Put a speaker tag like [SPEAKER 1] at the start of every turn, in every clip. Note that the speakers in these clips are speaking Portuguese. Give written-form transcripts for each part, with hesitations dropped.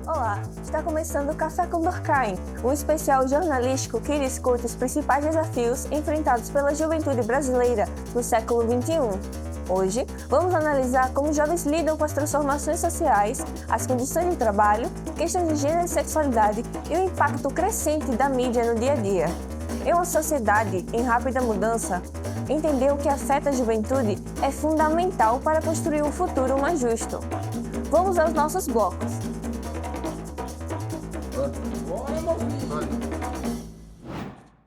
[SPEAKER 1] Olá, está começando o Café com Durkheim, um especial jornalístico que discute os principais desafios enfrentados pela juventude brasileira no século XXI. Hoje, vamos analisar como os jovens lidam com as transformações sociais, as condições de trabalho, questões de gênero e sexualidade e o impacto crescente da mídia no dia a dia. Em uma sociedade em rápida mudança, entender o que afeta a juventude é fundamental para construir um futuro mais justo. Vamos aos nossos blocos.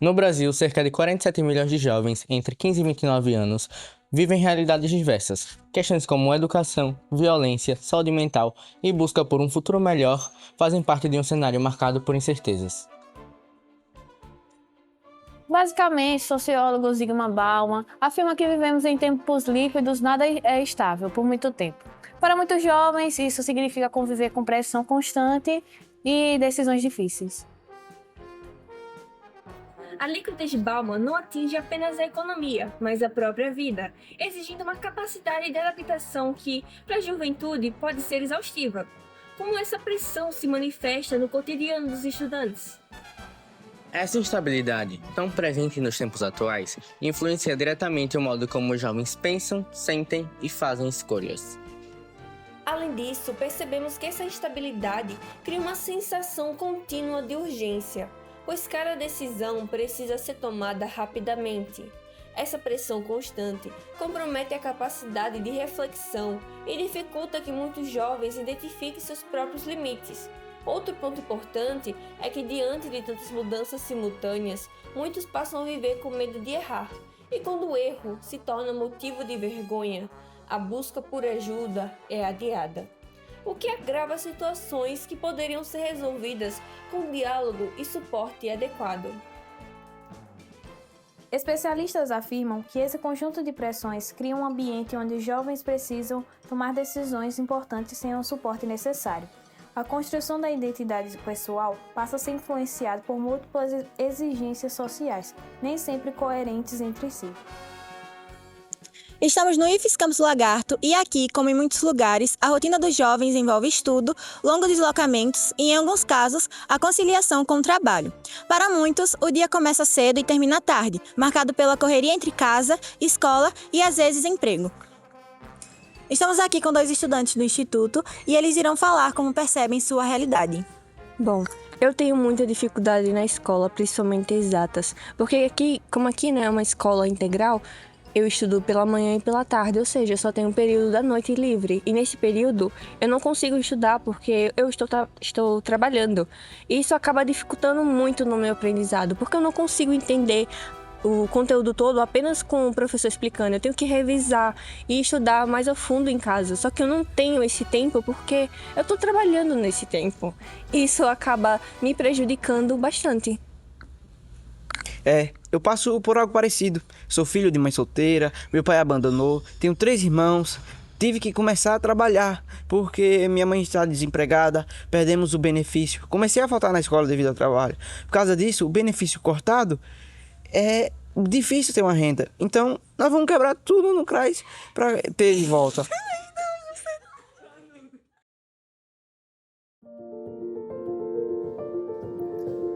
[SPEAKER 2] No Brasil, cerca de 47 milhões de jovens entre 15 e 29 anos vivem realidades diversas. Questões como educação, violência, saúde mental e busca por um futuro melhor fazem parte de um cenário marcado por incertezas.
[SPEAKER 3] Basicamente, sociólogo Zygmunt Bauman afirma que vivemos em tempos líquidos, nada é estável por muito tempo. Para muitos jovens, isso significa conviver com pressão constante e decisões difíceis.
[SPEAKER 4] A liquidez de Bauman não atinge apenas a economia, mas a própria vida, exigindo uma capacidade de adaptação que, para a juventude, pode ser exaustiva. Como essa pressão se manifesta no cotidiano dos estudantes?
[SPEAKER 2] Essa instabilidade, tão presente nos tempos atuais, influencia diretamente o modo como os jovens pensam, sentem e fazem escolhas.
[SPEAKER 4] Além disso, percebemos que essa instabilidade cria uma sensação contínua de urgência, pois cada decisão precisa ser tomada rapidamente. Essa pressão constante compromete a capacidade de reflexão e dificulta que muitos jovens identifiquem seus próprios limites. Outro ponto importante é que, diante de tantas mudanças simultâneas, muitos passam a viver com medo de errar, e quando o erro se torna motivo de vergonha, a busca por ajuda é adiada, o que agrava situações que poderiam ser resolvidas com diálogo e suporte adequado.
[SPEAKER 3] Especialistas afirmam que esse conjunto de pressões cria um ambiente onde os jovens precisam tomar decisões importantes sem o suporte necessário. A construção da identidade pessoal passa a ser influenciada por múltiplas exigências sociais, nem sempre coerentes entre si.
[SPEAKER 5] Estamos no IFES Campus Lagarto e aqui, como em muitos lugares, a rotina dos jovens envolve estudo, longos deslocamentos e, em alguns casos, a conciliação com o trabalho. Para muitos, o dia começa cedo e termina tarde, marcado pela correria entre casa, escola e, às vezes, emprego. Estamos aqui com 2 estudantes do Instituto e eles irão falar como percebem sua realidade.
[SPEAKER 1] Bom, eu tenho muita dificuldade na escola, principalmente exatas, porque aqui é uma escola integral, eu estudo pela manhã e pela tarde, ou seja, eu só tenho um período da noite livre. E nesse período eu não consigo estudar porque eu estou trabalhando. E isso acaba dificultando muito no meu aprendizado, porque eu não consigo entender o conteúdo todo apenas com o professor explicando. Eu tenho que revisar e estudar mais a fundo em casa. Só que eu não tenho esse tempo porque eu estou trabalhando nesse tempo. Isso acaba me prejudicando bastante.
[SPEAKER 6] Eu passo por algo parecido. Sou filho de mãe solteira, meu pai abandonou, tenho 3 irmãos. Tive que começar a trabalhar, porque minha mãe está desempregada, perdemos o benefício. Comecei a faltar na escola devido ao trabalho. Por causa disso, o benefício cortado, é difícil ter uma renda. Então, nós vamos quebrar tudo no CRAS para ter de volta.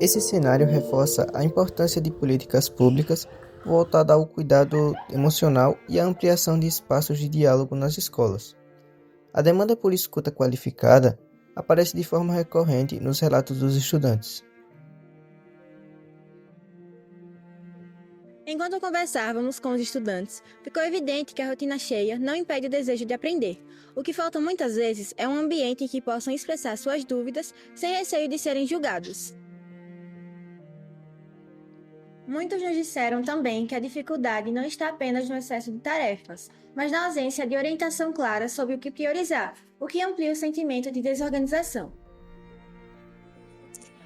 [SPEAKER 7] Esse cenário reforça a importância de políticas públicas voltadas ao cuidado emocional e à ampliação de espaços de diálogo nas escolas. A demanda por escuta qualificada aparece de forma recorrente nos relatos dos estudantes.
[SPEAKER 5] Enquanto conversávamos com os estudantes, ficou evidente que a rotina cheia não impede o desejo de aprender. O que falta muitas vezes é um ambiente em que possam expressar suas dúvidas sem receio de serem julgados. Muitos nos disseram também que a dificuldade não está apenas no excesso de tarefas, mas na ausência de orientação clara sobre o que priorizar, o que amplia o sentimento de desorganização.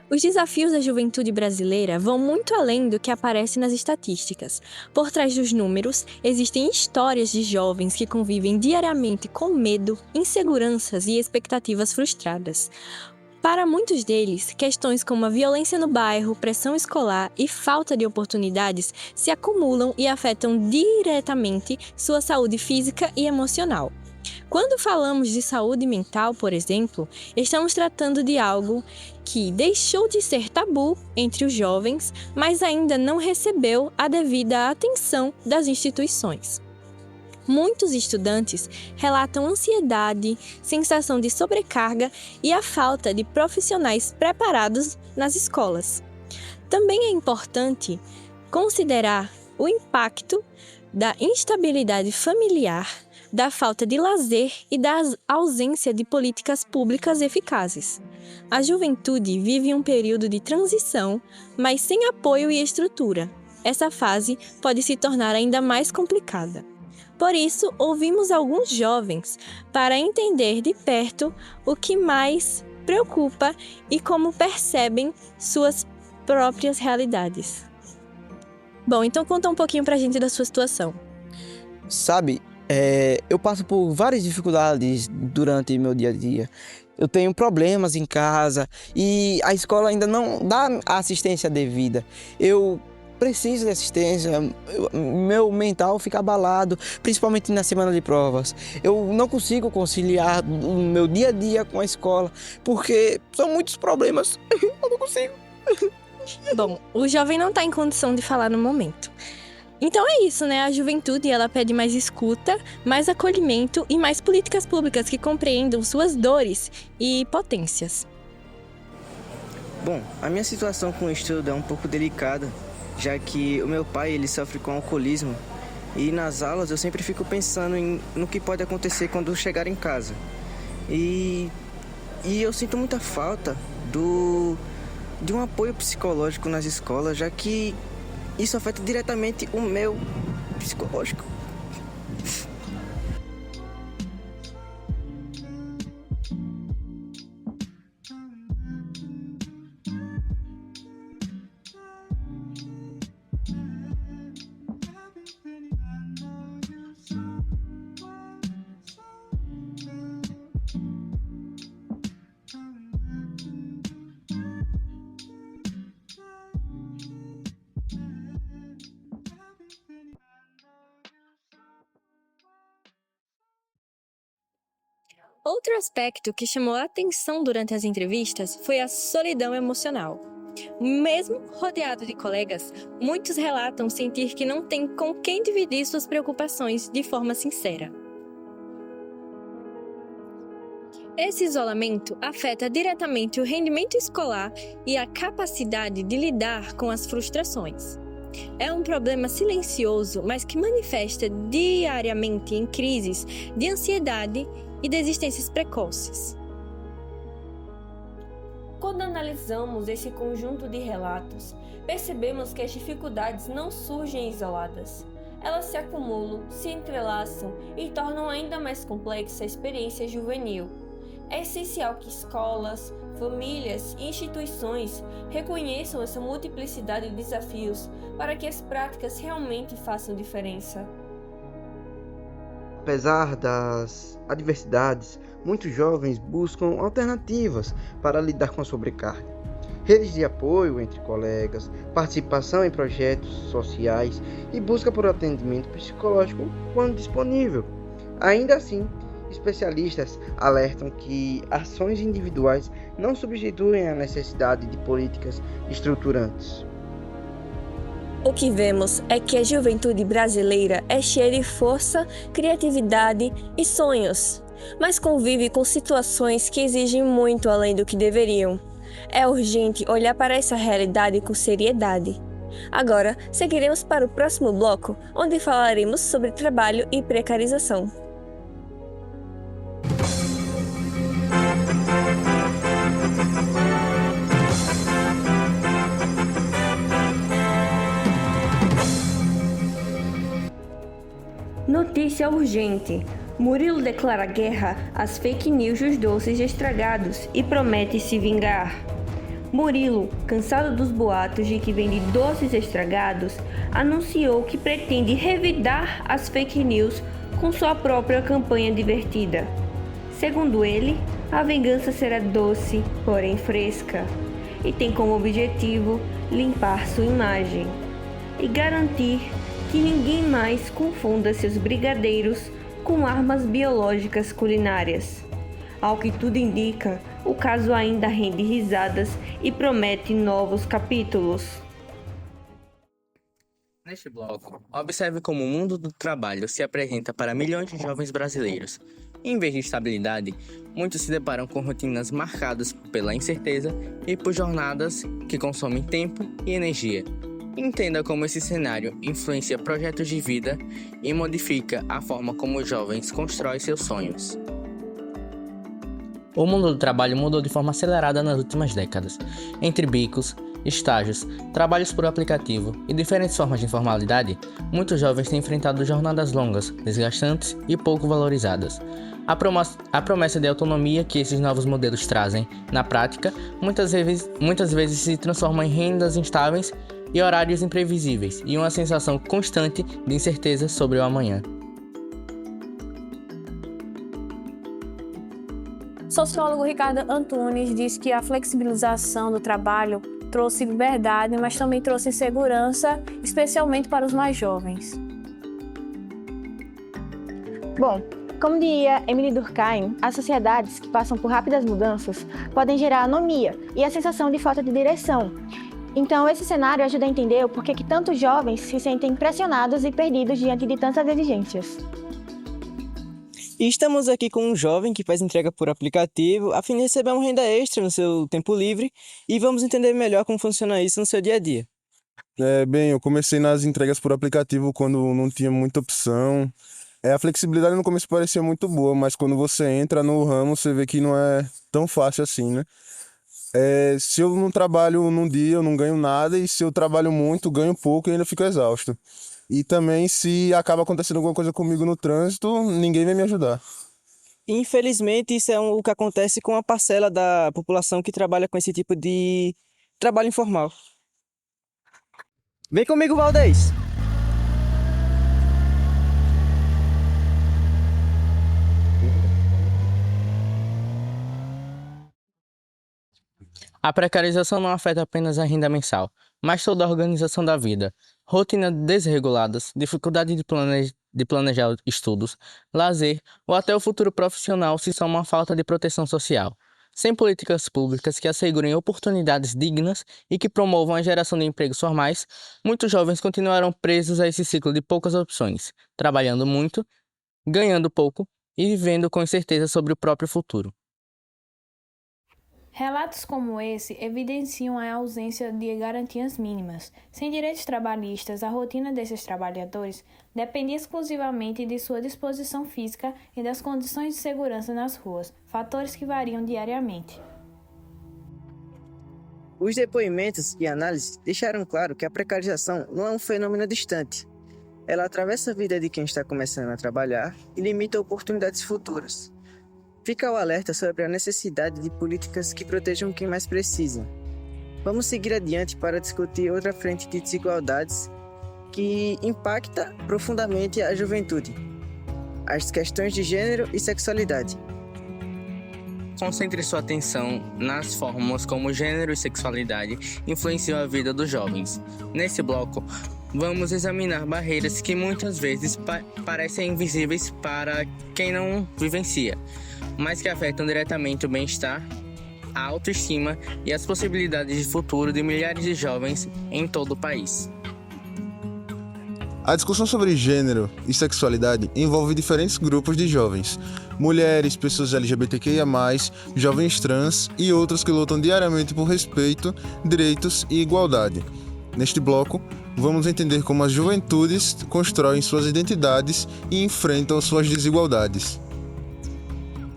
[SPEAKER 8] Os desafios da juventude brasileira vão muito além do que aparece nas estatísticas. Por trás dos números, existem histórias de jovens que convivem diariamente com medo, inseguranças e expectativas frustradas. Para muitos deles, questões como a violência no bairro, pressão escolar e falta de oportunidades se acumulam e afetam diretamente sua saúde física e emocional. Quando falamos de saúde mental, por exemplo, estamos tratando de algo que deixou de ser tabu entre os jovens, mas ainda não recebeu a devida atenção das instituições. Muitos estudantes relatam ansiedade, sensação de sobrecarga e a falta de profissionais preparados nas escolas. Também é importante considerar o impacto da instabilidade familiar, da falta de lazer e da ausência de políticas públicas eficazes. A juventude vive um período de transição, mas sem apoio e estrutura. Essa fase pode se tornar ainda mais complicada. Por isso, ouvimos alguns jovens para entender de perto o que mais preocupa e como percebem suas próprias realidades. Bom, então conta um pouquinho pra gente da sua situação.
[SPEAKER 6] Sabe, eu passo por várias dificuldades durante meu dia a dia. Eu tenho problemas em casa e a escola ainda não dá a assistência devida. Eu preciso de assistência, meu mental fica abalado, principalmente na semana de provas. Eu não consigo conciliar o meu dia a dia com a escola, porque são muitos problemas, eu não consigo.
[SPEAKER 8] Bom, o jovem não está em condição de falar no momento. Então é isso, né? A juventude, ela pede mais escuta, mais acolhimento e mais políticas públicas que compreendam suas dores e potências.
[SPEAKER 7] Bom, a minha situação com o estudo é um pouco delicada, já que o meu pai ele sofre com alcoolismo e nas aulas eu sempre fico pensando no que pode acontecer quando chegar em casa. E eu sinto muita falta de um apoio psicológico nas escolas, já que isso afeta diretamente o meu psicológico.
[SPEAKER 8] Outro aspecto que chamou a atenção durante as entrevistas foi a solidão emocional. Mesmo rodeado de colegas, muitos relatam sentir que não têm com quem dividir suas preocupações de forma sincera. Esse isolamento afeta diretamente o rendimento escolar e a capacidade de lidar com as frustrações. É um problema silencioso, mas que manifesta diariamente em crises de ansiedade e desistências precoces.
[SPEAKER 4] Quando analisamos esse conjunto de relatos, percebemos que as dificuldades não surgem isoladas. Elas se acumulam, se entrelaçam e tornam ainda mais complexa a experiência juvenil. É essencial que escolas, famílias e instituições reconheçam essa multiplicidade de desafios para que as práticas realmente façam diferença.
[SPEAKER 7] Apesar das adversidades, muitos jovens buscam alternativas para lidar com a sobrecarga. Redes de apoio entre colegas, participação em projetos sociais e busca por atendimento psicológico quando disponível. Ainda assim, especialistas alertam que ações individuais não substituem a necessidade de políticas estruturantes.
[SPEAKER 1] O que vemos é que a juventude brasileira é cheia de força, criatividade e sonhos, mas convive com situações que exigem muito além do que deveriam. É urgente olhar para essa realidade com seriedade. Agora, seguiremos para o próximo bloco, onde falaremos sobre trabalho e precarização.
[SPEAKER 4] Notícia urgente. Murilo declara guerra às fake news dos doces estragados e promete se vingar. Murilo, cansado dos boatos de que vende doces estragados, anunciou que pretende revidar as fake news com sua própria campanha divertida. Segundo ele, a vingança será doce, porém fresca, e tem como objetivo limpar sua imagem e garantir que ninguém mais confunda seus brigadeiros com com armas biológicas culinárias. Ao que tudo indica, o caso ainda rende risadas e promete novos capítulos.
[SPEAKER 2] Neste bloco, observe como o mundo do trabalho se apresenta para milhões de jovens brasileiros. Em vez de estabilidade, muitos se deparam com rotinas marcadas pela incerteza e por jornadas que consomem tempo e energia. Entenda como esse cenário influencia projetos de vida e modifica a forma como os jovens constroem seus sonhos. O mundo do trabalho mudou de forma acelerada nas últimas décadas. Entre bicos, estágios, trabalhos por aplicativo e diferentes formas de informalidade, muitos jovens têm enfrentado jornadas longas, desgastantes e pouco valorizadas. A promessa de autonomia que esses novos modelos trazem, na prática, muitas vezes se transforma em rendas instáveis e horários imprevisíveis, e uma sensação constante de incerteza sobre o amanhã.
[SPEAKER 3] O sociólogo Ricardo Antunes diz que a flexibilização do trabalho trouxe liberdade, mas também trouxe insegurança, especialmente para os mais jovens.
[SPEAKER 5] Bom, como diria Emily Durkheim, as sociedades que passam por rápidas mudanças podem gerar anomia e a sensação de falta de direção. Então, esse cenário ajuda a entender o porquê que tantos jovens se sentem pressionados e perdidos diante de tantas exigências.
[SPEAKER 6] E estamos aqui com um jovem que faz entrega por aplicativo, a fim de receber uma renda extra no seu tempo livre, e vamos entender melhor como funciona isso no seu dia a dia.
[SPEAKER 9] Bem, eu comecei nas entregas por aplicativo quando não tinha muita opção. A flexibilidade no começo parecia muito boa, mas quando você entra no ramo, você vê que não é tão fácil assim, né? Se eu não trabalho num dia, eu não ganho nada, e se eu trabalho muito, ganho pouco e ainda fico exausto. E também, se acaba acontecendo alguma coisa comigo no trânsito, ninguém vai me ajudar.
[SPEAKER 6] Infelizmente, isso é o que acontece com a parcela da população que trabalha com esse tipo de trabalho informal. Vem comigo, Valdez!
[SPEAKER 2] A precarização não afeta apenas a renda mensal, mas toda a organização da vida. Rotinas desreguladas, dificuldade de planejar estudos, lazer ou até o futuro profissional se soma à falta de proteção social. Sem políticas públicas que assegurem oportunidades dignas e que promovam a geração de empregos formais, muitos jovens continuarão presos a esse ciclo de poucas opções, trabalhando muito, ganhando pouco e vivendo com incerteza sobre o próprio futuro.
[SPEAKER 3] Relatos como esse evidenciam a ausência de garantias mínimas. Sem direitos trabalhistas, a rotina desses trabalhadores depende exclusivamente de sua disposição física e das condições de segurança nas ruas, fatores que variam diariamente.
[SPEAKER 6] Os depoimentos e análises deixaram claro que a precarização não é um fenômeno distante. Ela atravessa a vida de quem está começando a trabalhar e limita oportunidades futuras. Fica o alerta sobre a necessidade de políticas que protejam quem mais precisa. Vamos seguir adiante para discutir outra frente de desigualdades que impacta profundamente a juventude: as questões de gênero e sexualidade.
[SPEAKER 2] Concentre sua atenção nas formas como gênero e sexualidade influenciam a vida dos jovens. Nesse bloco, vamos examinar barreiras que muitas vezes parecem invisíveis para quem não vivencia, mas que afetam diretamente o bem-estar, a autoestima e as possibilidades de futuro de milhares de jovens em todo o país.
[SPEAKER 9] A discussão sobre gênero e sexualidade envolve diferentes grupos de jovens: mulheres, pessoas LGBTQIA+, jovens trans e outros que lutam diariamente por respeito, direitos e igualdade. Neste bloco, vamos entender como as juventudes constroem suas identidades e enfrentam suas desigualdades.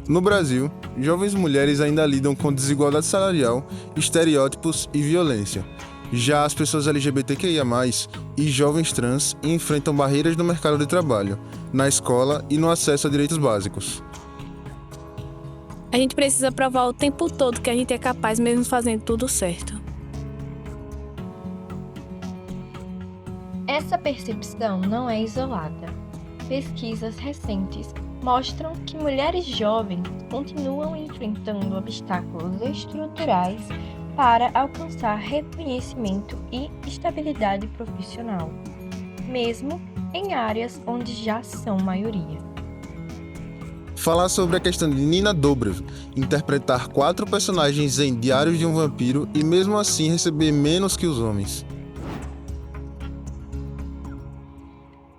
[SPEAKER 9] No Brasil, jovens mulheres ainda lidam com desigualdade salarial, estereótipos e violência. Já as pessoas LGBTQIA+, e jovens trans enfrentam barreiras no mercado de trabalho, na escola e no acesso a direitos básicos.
[SPEAKER 3] A gente precisa provar o tempo todo que a gente é capaz, mesmo fazendo tudo certo.
[SPEAKER 10] Essa percepção não é isolada. Pesquisas recentes mostram que mulheres jovens continuam enfrentando obstáculos estruturais para alcançar reconhecimento e estabilidade profissional, mesmo em áreas onde já são maioria.
[SPEAKER 9] falar sobre a questão de Nina Dobrev interpretar 4 personagens em Diários de um Vampiro e mesmo assim receber menos que os homens.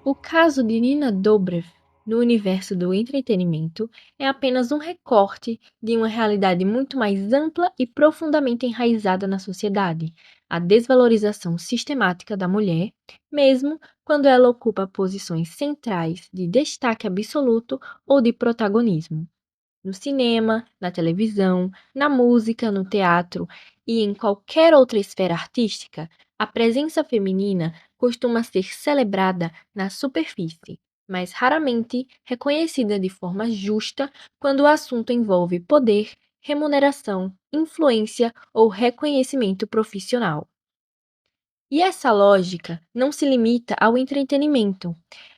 [SPEAKER 10] O caso de Nina Dobrev no universo do entretenimento é apenas um recorte de uma realidade muito mais ampla e profundamente enraizada na sociedade, a desvalorização sistemática da mulher, mesmo quando ela ocupa posições centrais de destaque absoluto ou de protagonismo. No cinema, na televisão, na música, no teatro e em qualquer outra esfera artística, a presença feminina costuma ser celebrada na superfície, mas raramente reconhecida de forma justa quando o assunto envolve poder, remuneração, influência ou reconhecimento profissional. E essa lógica não se limita ao entretenimento.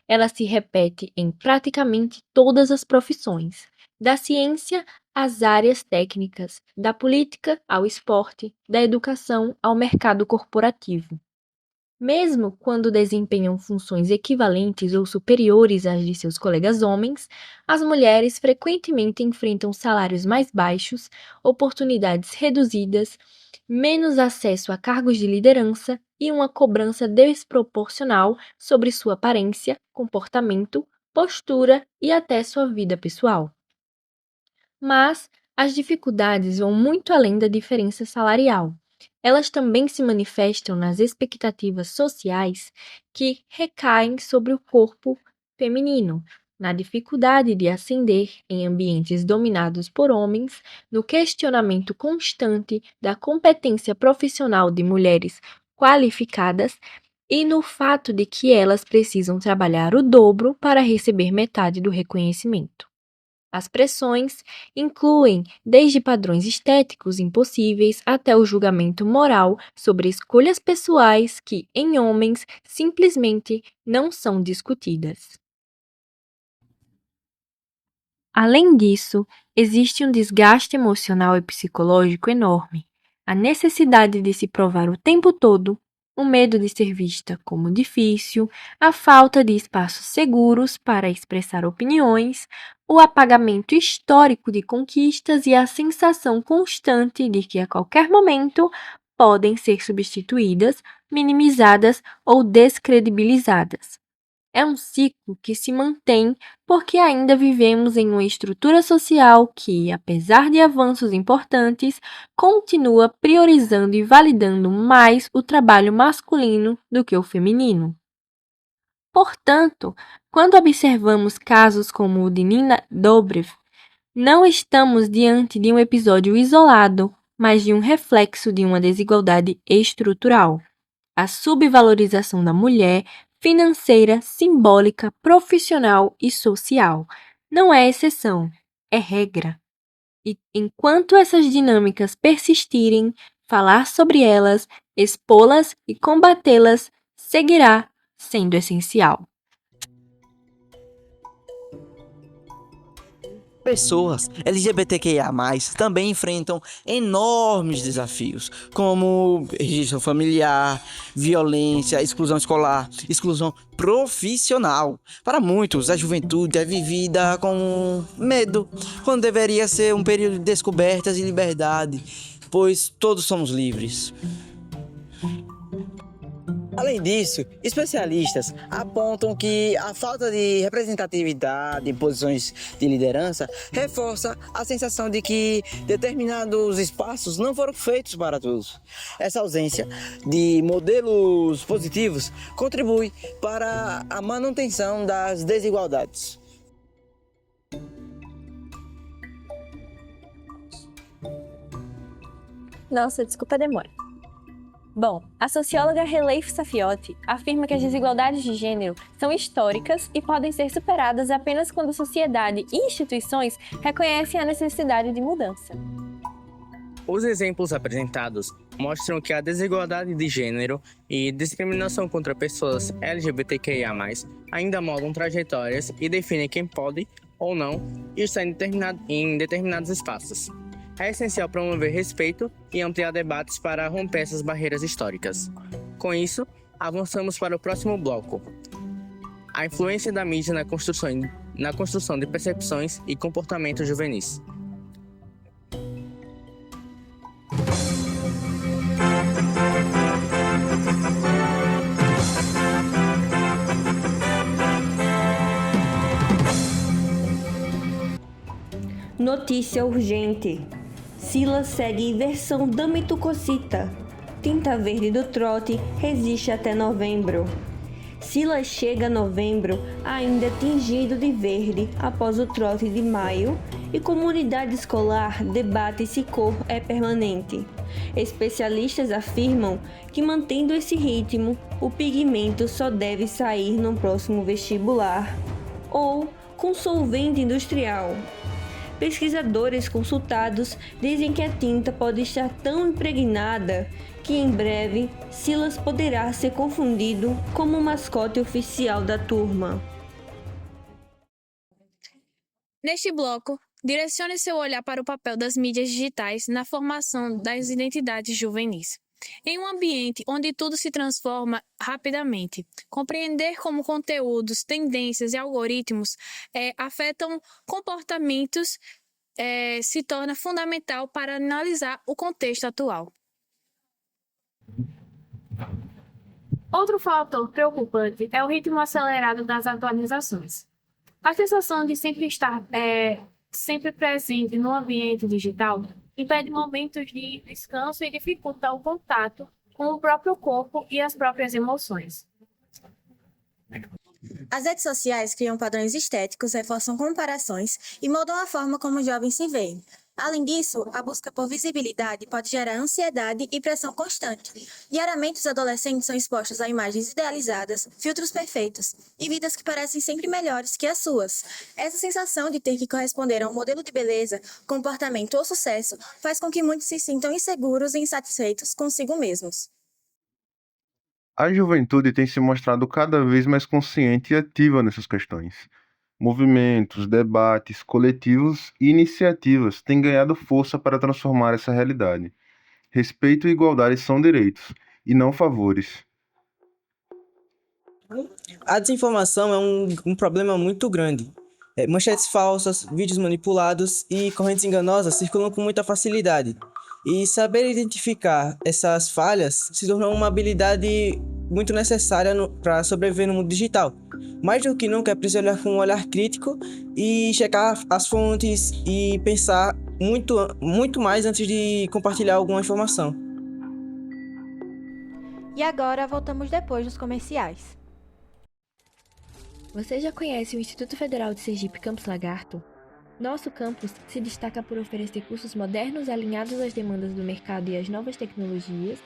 [SPEAKER 10] Ela se repete em praticamente todas as profissões, da ciência às áreas técnicas, da política ao esporte, da educação ao mercado corporativo. Mesmo quando desempenham funções equivalentes ou superiores às de seus colegas homens, as mulheres frequentemente enfrentam salários mais baixos, oportunidades reduzidas, menos acesso a cargos de liderança e uma cobrança desproporcional sobre sua aparência, comportamento, postura e até sua vida pessoal. Mas as dificuldades vão muito além da diferença salarial. Elas também se manifestam nas expectativas sociais que recaem sobre o corpo feminino, na dificuldade de ascender em ambientes dominados por homens, no questionamento constante da competência profissional de mulheres qualificadas e no fato de que elas precisam trabalhar o dobro para receber metade do reconhecimento. As pressões incluem desde padrões estéticos impossíveis até o julgamento moral sobre escolhas pessoais que, em homens, simplesmente não são discutidas. Além disso, existe um desgaste emocional e psicológico enorme, a necessidade de se provar o tempo todo, o medo de ser vista como difícil, a falta de espaços seguros para expressar opiniões, o apagamento histórico de conquistas e a sensação constante de que a qualquer momento podem ser substituídas, minimizadas ou descredibilizadas. É um ciclo que se mantém porque ainda vivemos em uma estrutura social que, apesar de avanços importantes, continua priorizando e validando mais o trabalho masculino do que o feminino. Portanto, quando observamos casos como o de Nina Dobrev, não estamos diante de um episódio isolado, mas de um reflexo de uma desigualdade estrutural. A subvalorização da mulher financeira, simbólica, profissional e social. Não é exceção, é regra. E enquanto essas dinâmicas persistirem, falar sobre elas, expô-las e combatê-las seguirá sendo essencial.
[SPEAKER 6] Pessoas LGBTQIA+, também enfrentam enormes desafios, como registro familiar, violência, exclusão escolar, exclusão profissional. Para muitos, a juventude é vivida com medo, quando deveria ser um período de descobertas e liberdade, pois todos somos livres. Além disso, especialistas apontam que a falta de representatividade em posições de liderança reforça a sensação de que determinados espaços não foram feitos para todos. Essa ausência de modelos positivos contribui para a manutenção das desigualdades.
[SPEAKER 8] Nossa, desculpa a demora. Bom, a socióloga Releif Safiotti afirma que as desigualdades de gênero são históricas e podem ser superadas apenas quando a sociedade e instituições reconhecem a necessidade de mudança.
[SPEAKER 2] Os exemplos apresentados mostram que a desigualdade de gênero e discriminação contra pessoas LGBTQIA+, ainda moldam trajetórias e definem quem pode ou não estar em determinados espaços. É essencial promover respeito e ampliar debates para romper essas barreiras históricas. Com isso, avançamos para o próximo bloco. A influência da mídia na construção na construção de percepções e comportamentos juvenis.
[SPEAKER 4] Notícia urgente. Silas segue inversão da mitococita. Tinta verde do trote resiste até novembro. Silas chega a novembro ainda tingido de verde após o trote de maio e comunidade escolar debate se cor é permanente. Especialistas afirmam que mantendo esse ritmo, o pigmento só deve sair no próximo vestibular ou com solvente industrial. Pesquisadores consultados dizem que a tinta pode estar tão impregnada que em breve Silas poderá ser confundido como o mascote oficial da turma.
[SPEAKER 11] Neste bloco, direcione seu olhar para o papel das mídias digitais na formação das identidades juvenis. Em um ambiente onde tudo se transforma rapidamente, compreender como conteúdos, tendências e algoritmos afetam comportamentos se torna fundamental para analisar o contexto atual.
[SPEAKER 3] Outro fator preocupante é o ritmo acelerado das atualizações. A sensação de sempre estar sempre presente no ambiente digital impede momentos de descanso e dificulta o contato com o próprio corpo e as próprias emoções.
[SPEAKER 5] As redes sociais criam padrões estéticos, reforçam comparações e moldam a forma como os jovens se veem. Além disso, a busca por visibilidade pode gerar ansiedade e pressão constante. Diariamente, os adolescentes são expostos a imagens idealizadas, filtros perfeitos e vidas que parecem sempre melhores que as suas. Essa sensação de ter que corresponder a um modelo de beleza, comportamento ou sucesso faz com que muitos se sintam inseguros e insatisfeitos consigo mesmos.
[SPEAKER 9] A juventude tem se mostrado cada vez mais consciente e ativa nessas questões. Movimentos, debates, coletivos e iniciativas têm ganhado força para transformar essa realidade. Respeito e igualdade são direitos, e não favores.
[SPEAKER 6] A desinformação é um problema muito grande. Manchetes falsas, vídeos manipulados e correntes enganosas circulam com muita facilidade. E saber identificar essas falhas se tornou uma habilidade muito necessária para sobreviver no mundo digital. Mais do que nunca é preciso olhar com um olhar crítico e checar as fontes e pensar muito mais antes de compartilhar alguma informação.
[SPEAKER 5] E agora voltamos depois dos comerciais.
[SPEAKER 8] Você já conhece o Instituto Federal de Sergipe Campus Lagarto? Nosso campus se destaca por oferecer cursos modernos alinhados às demandas do mercado e às novas tecnologias.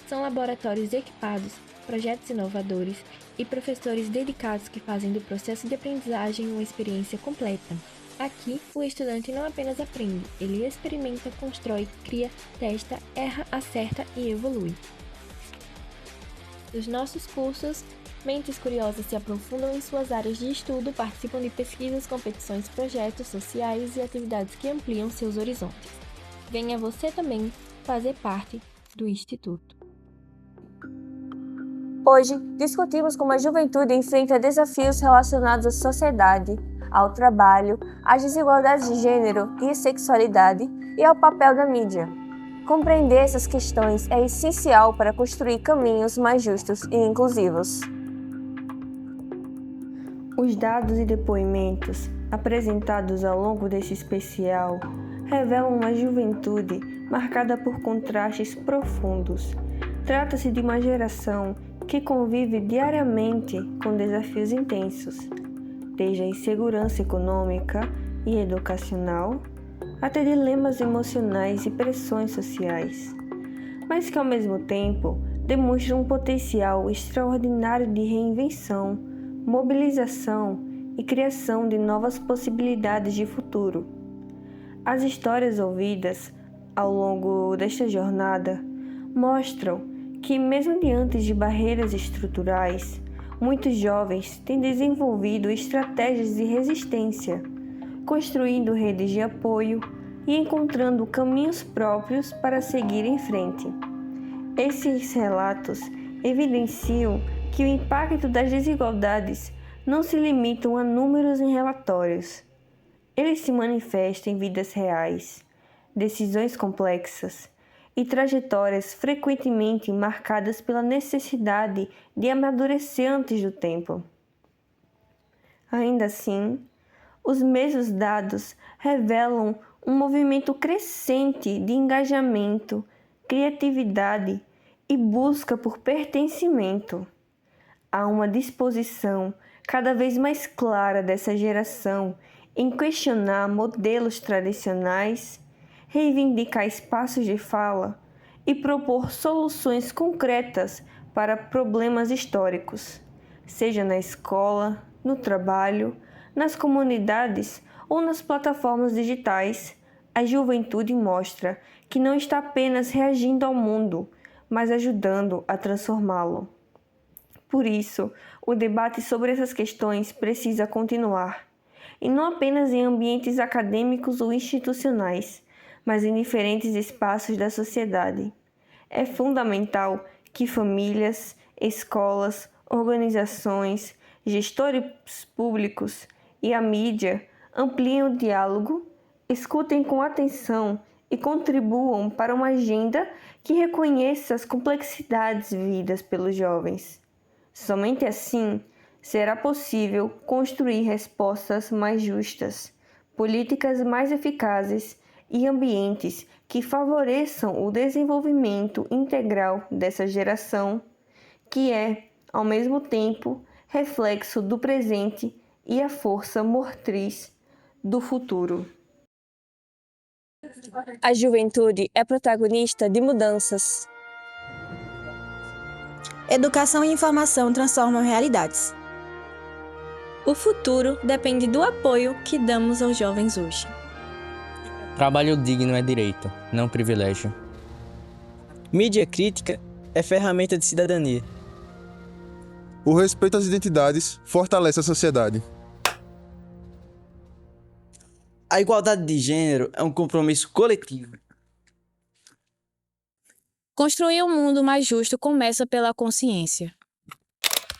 [SPEAKER 8] São laboratórios equipados, projetos inovadores e professores dedicados que fazem do processo de aprendizagem uma experiência completa. Aqui, o estudante não apenas aprende, ele experimenta, constrói, cria, testa, erra, acerta e evolui. Nos nossos cursos, mentes curiosas se aprofundam em suas áreas de estudo, participam de pesquisas, competições, projetos sociais e atividades que ampliam seus horizontes. Venha você também fazer parte do Instituto.
[SPEAKER 1] Hoje, discutimos como a juventude enfrenta desafios relacionados à sociedade, ao trabalho, às desigualdades de gênero e sexualidade e ao papel da mídia. Compreender essas questões é essencial para construir caminhos mais justos e inclusivos. Os dados e depoimentos apresentados ao longo desse especial revelam uma juventude marcada por contrastes profundos. Trata-se de uma geração que convive diariamente com desafios intensos, desde a insegurança econômica e educacional até dilemas emocionais e pressões sociais, mas que ao mesmo tempo demonstram um potencial extraordinário de reinvenção, mobilização e criação de novas possibilidades de futuro. As histórias ouvidas ao longo desta jornada mostram que, mesmo diante de barreiras estruturais, muitos jovens têm desenvolvido estratégias de resistência, construindo redes de apoio e encontrando caminhos próprios para seguir em frente. Esses relatos evidenciam que o impacto das desigualdades não se limitam a números em relatórios. Eles se manifestam em vidas reais, decisões complexas e trajetórias frequentemente marcadas pela necessidade de amadurecer antes do tempo. Ainda assim, os mesmos dados revelam um movimento crescente de engajamento, criatividade e busca por pertencimento. Há uma disposição cada vez mais clara dessa geração em questionar modelos tradicionais, reivindicar espaços de fala e propor soluções concretas para problemas históricos, seja na escola, no trabalho, nas comunidades ou nas plataformas digitais. A juventude mostra que não está apenas reagindo ao mundo, mas ajudando a transformá-lo. Por isso, o debate sobre essas questões precisa continuar, e não apenas em ambientes acadêmicos ou institucionais, mas em diferentes espaços da sociedade. É fundamental que famílias, escolas, organizações, gestores públicos e a mídia ampliem o diálogo, escutem com atenção e contribuam para uma agenda que reconheça as complexidades vividas pelos jovens. Somente assim será possível construir respostas mais justas, políticas mais eficazes e ambientes que favoreçam o desenvolvimento integral dessa geração, que é, ao mesmo tempo, reflexo do presente e a força motriz do futuro.
[SPEAKER 8] A juventude é protagonista de mudanças.
[SPEAKER 5] Educação e informação transformam realidades.
[SPEAKER 8] O futuro depende do apoio que damos aos jovens hoje.
[SPEAKER 2] Trabalho digno é direito, não privilégio.
[SPEAKER 6] Mídia crítica é ferramenta de cidadania.
[SPEAKER 9] O respeito às identidades fortalece a sociedade.
[SPEAKER 6] A igualdade de gênero é um compromisso coletivo.
[SPEAKER 11] Construir um mundo mais justo começa pela consciência.